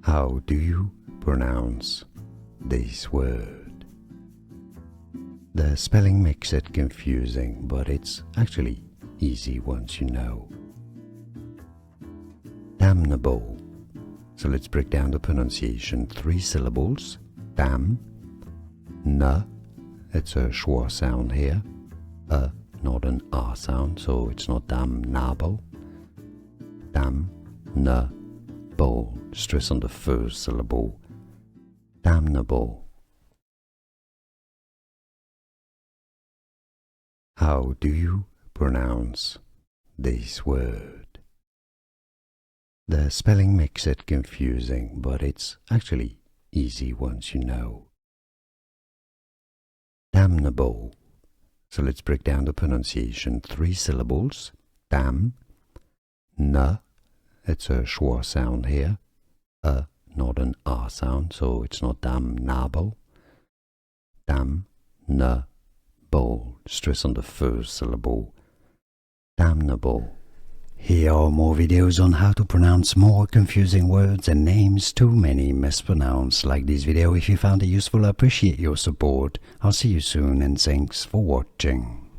How do you pronounce this word? The spelling makes it confusing, but it's actually easy once you know. Damnable. So let's break down the pronunciation. 3 syllables. Dam. Na. It's a schwa sound here. Not an R sound, so it's not damnable. Dam. Na. Bo. Stress on the first syllable. Damnable. How do you pronounce this word? The spelling makes it confusing, but it's actually easy once you know. Damnable. So let's break down the pronunciation. 3 syllables. Dam. Na. It's a schwa sound here. Not an R sound, so it's not damnable. Dam. Na. Bo. Stress on the first syllable. Damnable. Here are more videos on how to pronounce more confusing words and names too many mispronounced. Like this video if you found it useful. I appreciate your support. I'll see you soon and thanks for watching.